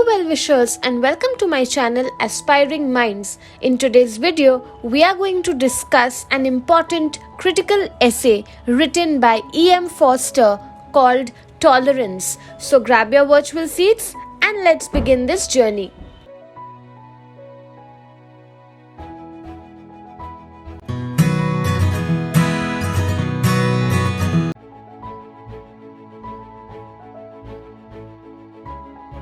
well-wishers, and welcome to my channel Aspiring Minds. In today's video, we are going to discuss an important critical essay written by Forster called Tolerance. So grab your virtual seats and let's begin this journey.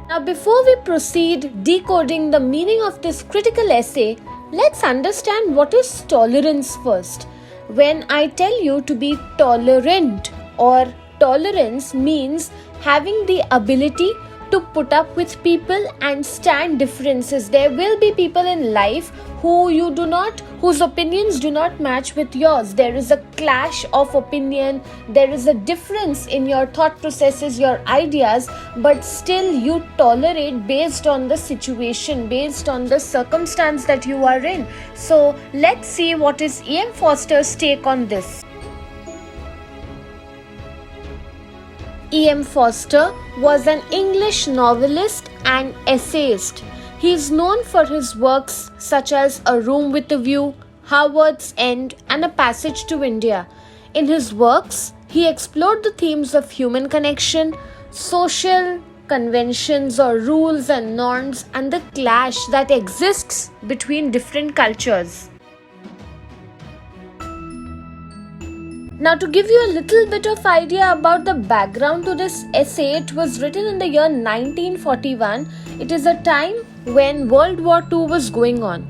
Now, before we proceed decoding the meaning of this critical essay, let's understand what is tolerance first. When I tell you to be tolerant, or tolerance means having the ability to put up with people and stand differences. There will be people in life whose opinions do not match with yours. There is a clash of opinion, there is a difference in your thought processes, your ideas, but still you tolerate based on the situation, based on the circumstance that you are in. So let's see what is Forster's take on this. Forster was an English novelist and essayist. He is known for his works such as A Room with a View, Howard's End, and A Passage to India. In his works, he explored the themes of human connection, social conventions or rules and norms, and the clash that exists between different cultures. Now, to give you a little bit of idea about the background to this essay, it was written in the year 1941. It is a time when World War II was going on.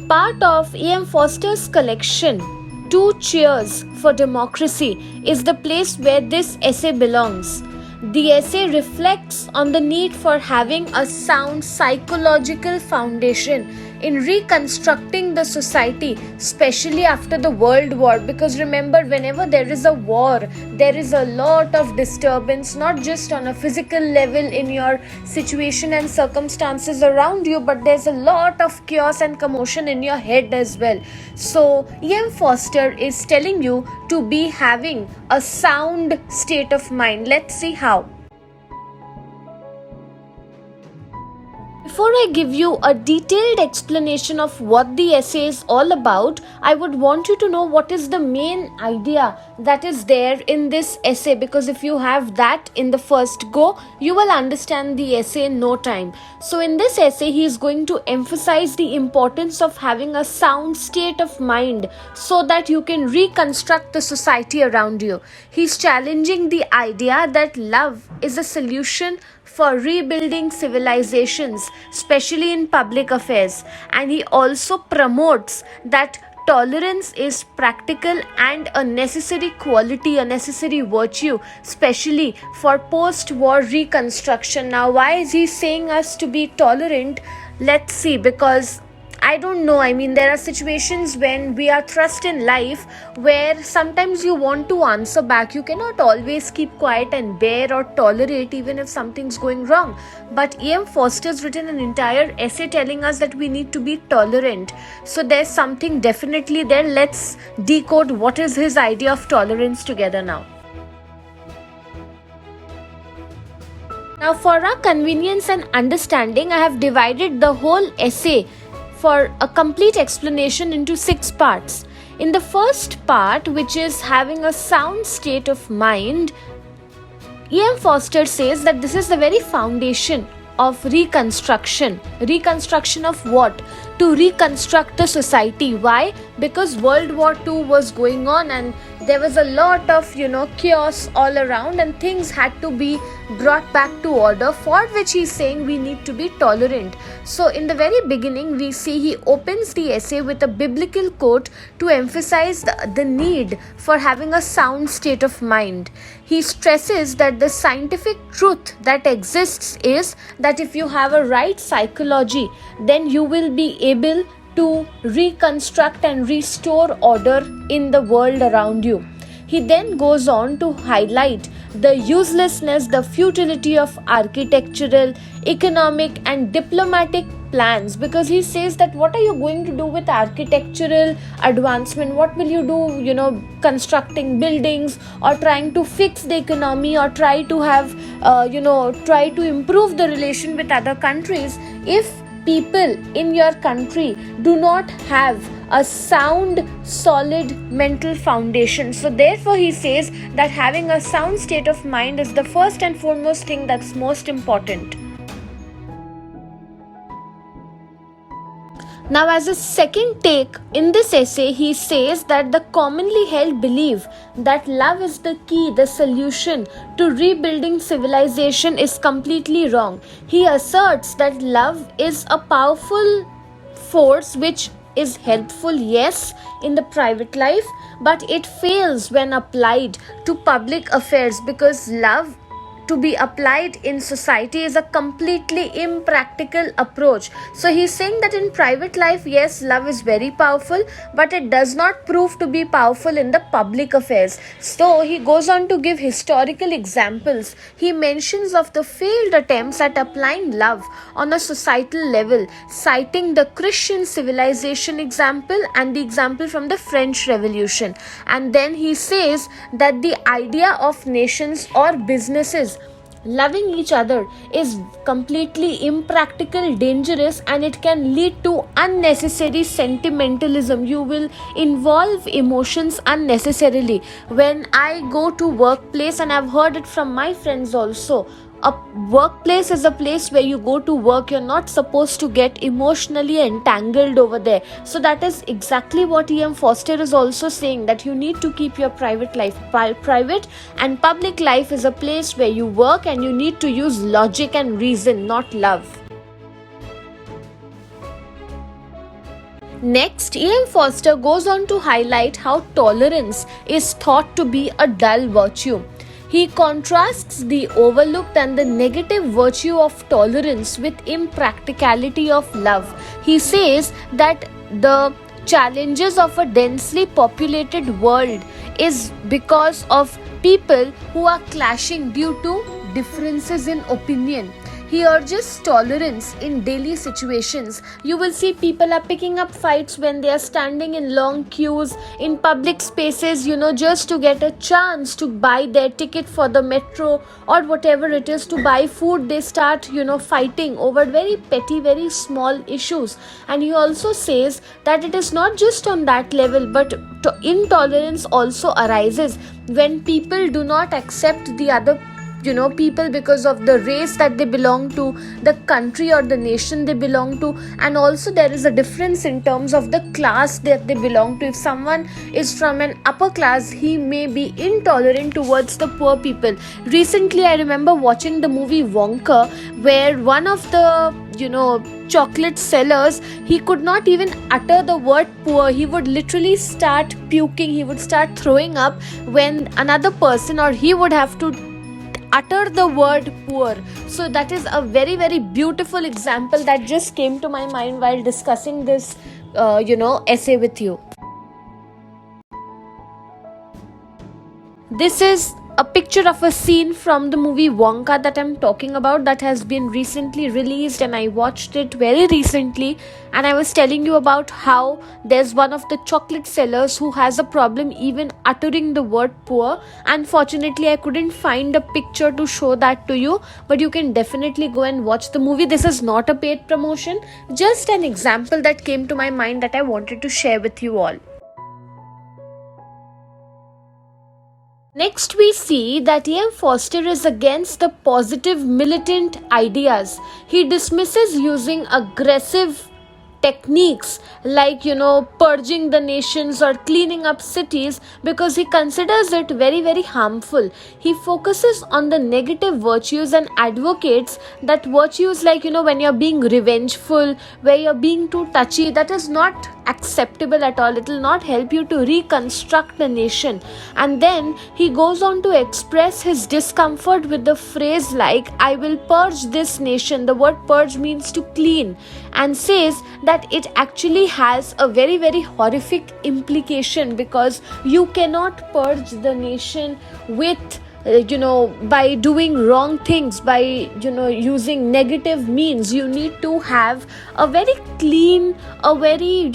Part of Forster's collection, Two Cheers for Democracy, is the place where this essay belongs. The essay reflects on the need for having a sound psychological foundation in reconstructing the society, especially after the World War. Because remember, whenever there is a war, there is a lot of disturbance, not just on a physical level in your situation and circumstances around you, but there's a lot of chaos and commotion in your head as well. So Forster is telling you to be having a sound state of mind. Let's see how. Before I give you a detailed explanation of what the essay is all about, I would want you to know what is the main idea that is there in this essay, because if you have that in the first go, you will understand the essay in no time. So in this essay, he is going to emphasize the importance of having a sound state of mind so that you can reconstruct the society around you. He's challenging the idea that love is a solution for rebuilding civilizations, especially in public affairs. And he also promotes that tolerance is practical and a necessary quality, a necessary virtue, especially for post-war reconstruction. Now, why is he saying us to be tolerant? Let's see, because I don't know. There are situations when we are thrust in life where sometimes you want to answer back. You cannot always keep quiet and bear or tolerate even if something's going wrong. But Forster's written an entire essay telling us that we need to be tolerant. So there's something definitely there. Let's decode what is his idea of tolerance together now. Now, for our convenience and understanding, I have divided the whole essay for a complete explanation into 6 parts. In the first part, which is having a sound state of mind, Forster says that this is the very foundation of reconstruction. Reconstruction of what? To reconstruct the society. Why? Because World War II was going on and there was a lot of chaos all around, and things had to be brought back to order, for which he's saying we need to be tolerant. So in the very beginning, we see he opens the essay with a biblical quote to emphasize the need for having a sound state of mind. He stresses that the scientific truth that exists is that if you have a right psychology, then you will be able to reconstruct and restore order in the world around you. He then goes on to highlight the uselessness, the futility of architectural, economic, and diplomatic plans, because he says that what are you going to do with architectural advancement? What will you do, constructing buildings or trying to fix the economy or try to have, try to improve the relation with other countries if people in your country do not have a sound, solid mental foundation. So therefore he says that having a sound state of mind is the first and foremost thing that's most important. Now, as a second take in this essay, he says that the commonly held belief that love is the key, the solution to rebuilding civilization is completely wrong. He asserts that love is a powerful force which is helpful, yes, in the private life, but it fails when applied to public affairs, because love to be applied in society is a completely impractical approach. So he's saying that in private life, yes, love is very powerful, but it does not prove to be powerful in the public affairs. So he goes on to give historical examples. He mentions of the failed attempts at applying love on a societal level, citing the Christian civilization example and the example from the French Revolution. And then he says that the idea of nations or businesses loving each other is completely impractical, dangerous, and it can lead to unnecessary sentimentalism. You will involve emotions unnecessarily. When I go to workplace, and I've heard it from my friends also, a workplace is a place where you go to work. You're not supposed to get emotionally entangled over there. So that is exactly what Forster is also saying, that you need to keep your private life private, and public life is a place where you work, and you need to use logic and reason, not love. Next, Forster goes on to highlight how tolerance is thought to be a dull virtue. He contrasts the overlooked and the negative virtue of tolerance with impracticality of love. He says that the challenges of a densely populated world is because of people who are clashing due to differences in opinion. He urges tolerance in daily situations. You will see people are picking up fights when they are standing in long queues in public spaces, just to get a chance to buy their ticket for the metro or whatever it is, to buy food. They start, fighting over very petty, very small issues. And he also says that it is not just on that level, but intolerance also arises when people do not accept the other people because of the race that they belong to, the country or the nation they belong to, and also there is a difference in terms of the class that they belong to. If someone is from an upper class, he may be intolerant towards the poor people. Recently, I remember watching the movie Wonka, where one of the chocolate sellers, he could not even utter the word poor. He would literally start puking, he would start throwing up when another person, or he would have to utter the word poor. So that is a very, very beautiful example that just came to my mind while discussing this essay with you. This is a picture of a scene from the movie Wonka that I'm talking about, that has been recently released, and I watched it very recently. And I was telling you about how there's one of the chocolate sellers who has a problem even uttering the word poor. Unfortunately, I couldn't find a picture to show that to you, but you can definitely go and watch the movie. This is not a paid promotion, just an example that came to my mind that I wanted to share with you all. Next, we see that Forster is against the positive militant ideas. He dismisses using aggressive techniques like purging the nations or cleaning up cities, because he considers it very, very harmful. He focuses on the negative virtues and advocates that virtues like when you're being revengeful, where you're being too touchy, that is not acceptable at all. It will not help you to reconstruct the nation. And then he goes on to express his discomfort with the phrase like, I will purge this nation. The word purge means to clean, and says that it actually has a very, very horrific implication, because you cannot purge the nation with by doing wrong things, by using negative means. You need to have a very clean, a very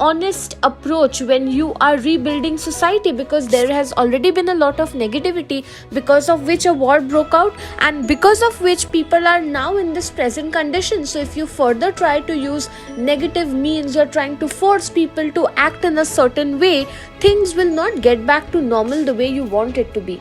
honest approach when you are rebuilding society, because there has already been a lot of negativity, because of which a war broke out, and because of which people are now in this present condition. So if you further try to use negative means, you're trying to force people to act in a certain way, things will not get back to normal the way you want it to be.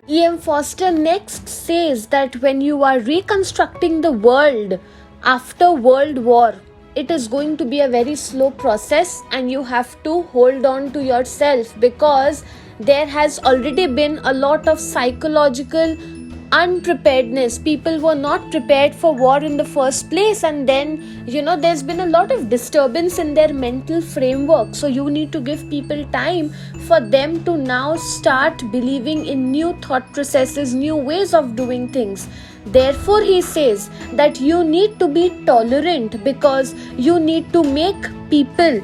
E.M. Forster next says that when you are reconstructing the world after World War, it is going to be a very slow process, and you have to hold on to yourself, because there has already been a lot of psychological unpreparedness. People were not prepared for war in the first place, and then there's been a lot of disturbance in their mental framework. So you need to give people time for them to now start believing in new thought processes, new ways of doing things. Therefore, he says that you need to be tolerant, because you need to make people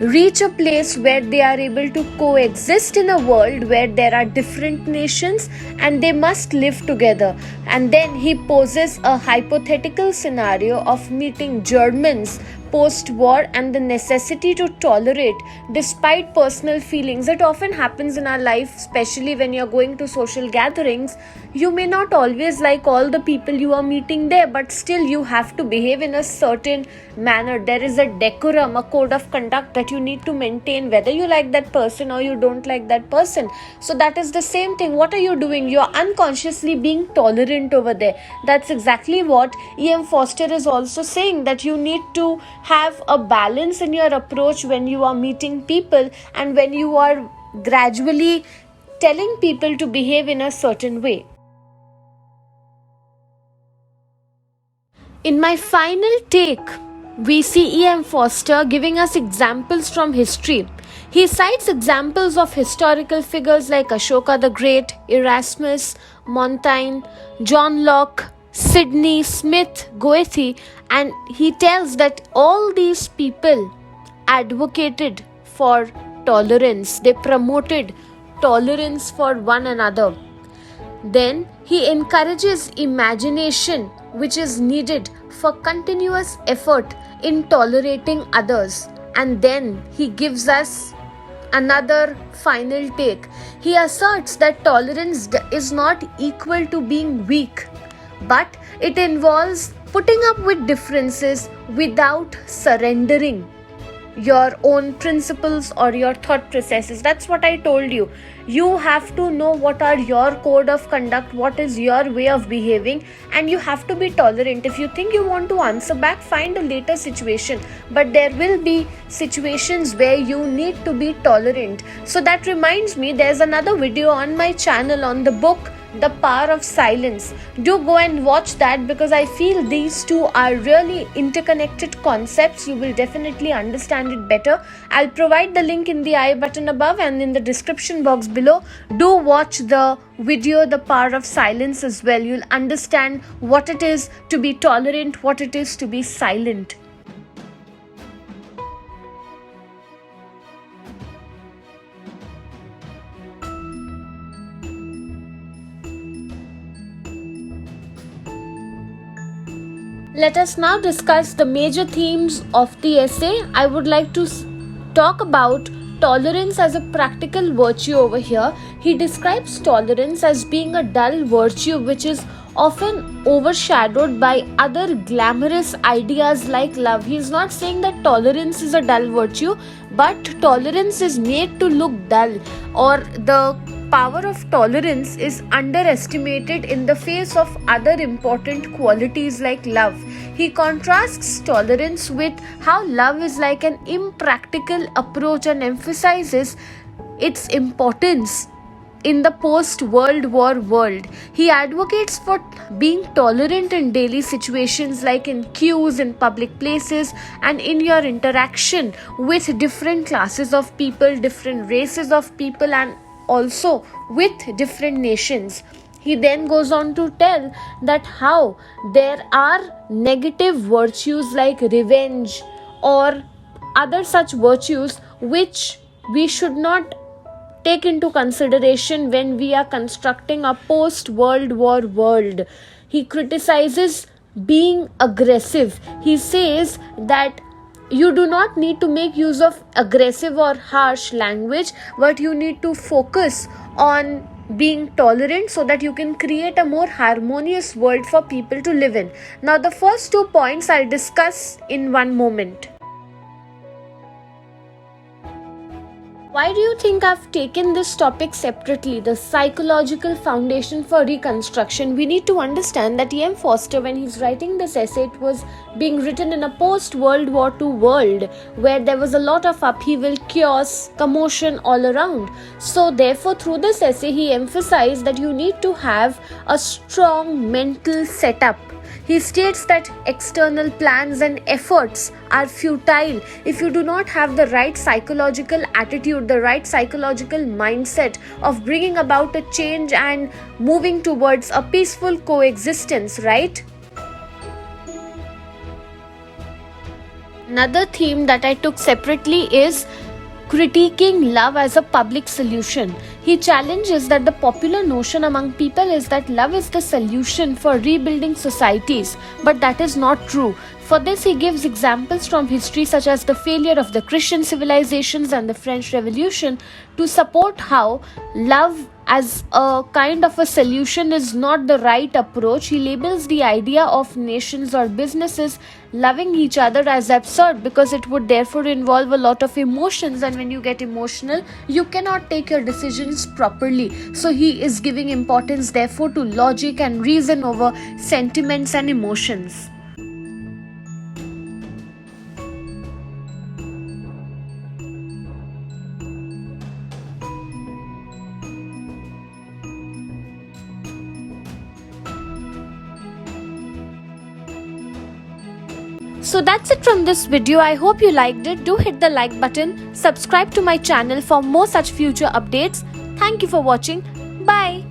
reach a place where they are able to coexist in a world where there are different nations and they must live together. And then he poses a hypothetical scenario of meeting Germans post-war and the necessity to tolerate despite personal feelings. It often happens in our life, especially when you're going to social gatherings. You may not always like all the people you are meeting there, but still you have to behave in a certain manner. There is a decorum, a code of conduct that you need to maintain, whether you like that person or you don't like that person. So that is the same thing. What are you doing? You're unconsciously being tolerant over there. That's exactly what E.M. Forster is also saying, that you need to have a balance in your approach when you are meeting people and when you are gradually telling people to behave in a certain way. In my final take, we see E.M. Forster giving us examples from history. He cites examples of historical figures like Asoka the Great, Erasmus, Montaigne, John Locke, Sidney Smith, Goethe, and he tells that all these people advocated for tolerance. They promoted tolerance for one another. Then he encourages imagination, which is needed for continuous effort in tolerating others. And then he gives us another final take. He asserts that tolerance is not equal to being weak, but it involves putting up with differences without surrendering your own principles or your thought processes. That's what I told you. You have to know what are your code of conduct, what is your way of behaving, and you have to be tolerant. If you think you want to answer back, find a later situation, but there will be situations where you need to be tolerant. So that reminds me, there's another video on my channel on the book The Power of Silence. Do go and watch that, because I feel these two are really interconnected concepts. You will definitely understand it better. I'll provide the link in the I button above and in the description box below. Do watch the video The Power of Silence as well. You'll understand what it is to be tolerant, what it is to be silent. Let us now discuss the major themes of the essay. I would like to talk about tolerance as a practical virtue over here. He describes tolerance as being a dull virtue which is often overshadowed by other glamorous ideas like love. He is not saying that tolerance is a dull virtue, but tolerance is made to look dull, or the power of tolerance is underestimated in the face of other important qualities like love. He contrasts tolerance with how love is like an impractical approach and emphasizes its importance in the post-World War world. He advocates for being tolerant in daily situations like in queues, in public places, and in your interaction with different classes of people, different races of people, and also with different nations. He then goes on to tell that how there are negative virtues like revenge or other such virtues which we should not take into consideration when we are constructing a post World War world. He criticizes being aggressive. He says that you do not need to make use of aggressive or harsh language, but you need to focus on being tolerant so that you can create a more harmonious world for people to live in. Now, the first 2 points I'll discuss in one moment. Why do you think I've taken this topic separately, the psychological foundation for reconstruction? We need to understand that E.M. Forster, when he's writing this essay, it was being written in a post-World War II world where there was a lot of upheaval, chaos, commotion all around. So therefore, through this essay, he emphasized that you need to have a strong mental setup. He states that external plans and efforts are futile if you do not have the right psychological attitude, the right psychological mindset of bringing about a change and moving towards a peaceful coexistence, right? Another theme that I took separately is critiquing love as a public solution. He challenges that the popular notion among people is that love is the solution for rebuilding societies, but that is not true. For this, he gives examples from history such as the failure of the Christian civilizations and the French Revolution to support how love as a kind of a solution is not the right approach. He labels the idea of nations or businesses loving each other as absurd because it would therefore involve a lot of emotions, and when you get emotional, you cannot take your decisions properly. So he is giving importance therefore to logic and reason over sentiments and emotions. So that's it from this video. I hope you liked it. Do hit the like button, subscribe to my channel for more such future updates. Thank you for watching. Bye.